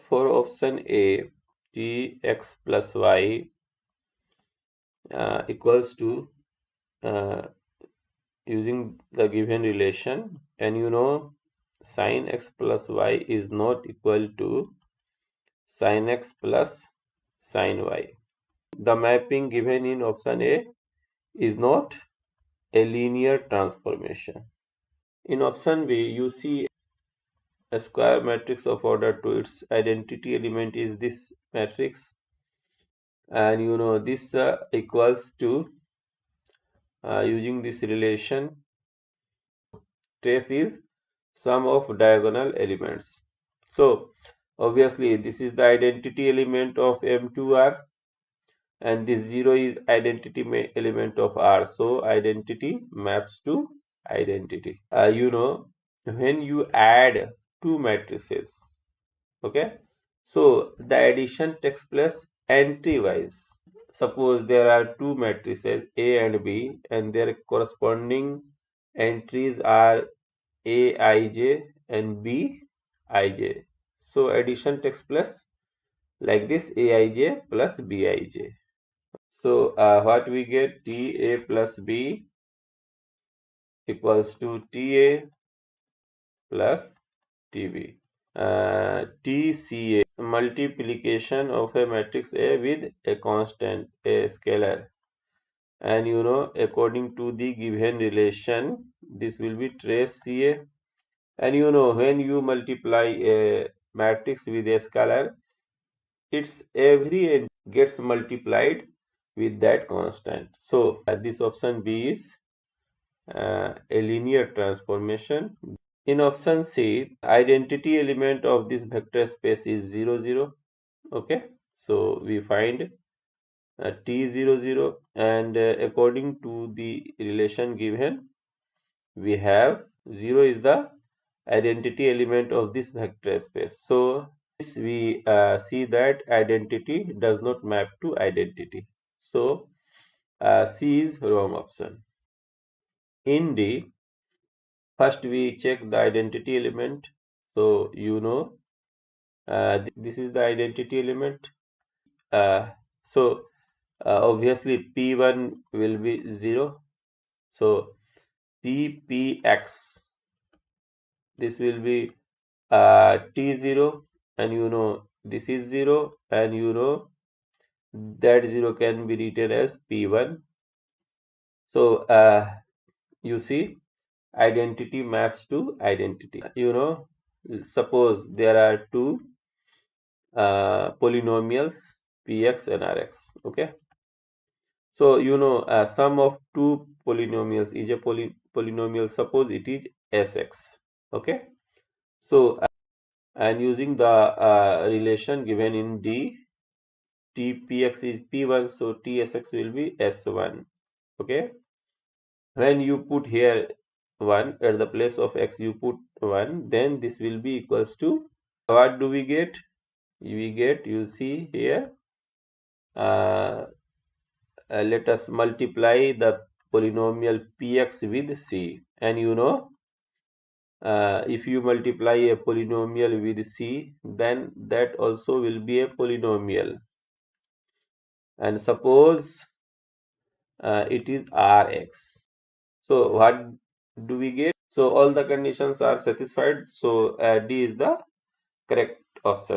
For option A, gx plus y equals to using the given relation, and sin x plus y is not equal to sin x plus sin y. The mapping given in option A is not a linear transformation. In option B, you see a square matrix of order 2. Its identity element is this matrix, and this equals to using this relation, trace is sum of diagonal elements. So obviously this is the identity element of M2R, and this 0 is identity element of R. So identity maps to identity. When you add two matrices, okay, so the addition takes place entry wise. Suppose there are two matrices A and B, and their corresponding entries are Aij and Bij. So addition takes place like this: Aij plus Bij. So what we get, Ta plus B equals to Ta plus Tb. TCA, multiplication of a matrix A with a constant, a scalar. And according to the given relation, this will be trace CA. And when you multiply a matrix with a scalar, its every end gets multiplied with that constant. So this option B is a linear transformation. In option C, identity element of this vector space is 0, 0. Okay, so we find T0, 0, and according to the relation given, we have 0 is the identity element of this vector space. So this we see that identity does not map to identity. So C is wrong option. In D, first we check the identity element. So this is the identity element. So obviously P1 will be 0. So PPX, this will be T0, and this is 0, and that 0 can be written as P1. So you see, identity maps to identity. Suppose there are two polynomials Px and Rx. Okay, so sum of two polynomials is a polynomial. Suppose it is Sx. Okay, so and using the relation given in D, Tpx is P1, so Tsx will be S1. Okay, when you put here 1 at the place of x, you put 1, then this will be equals to, what do we get? We get, you see here, let us multiply the polynomial Px with C, and if you multiply a polynomial with C, then that also will be a polynomial. And suppose it is Rx. So what do we get? So all the conditions are satisfied. So D is the correct option.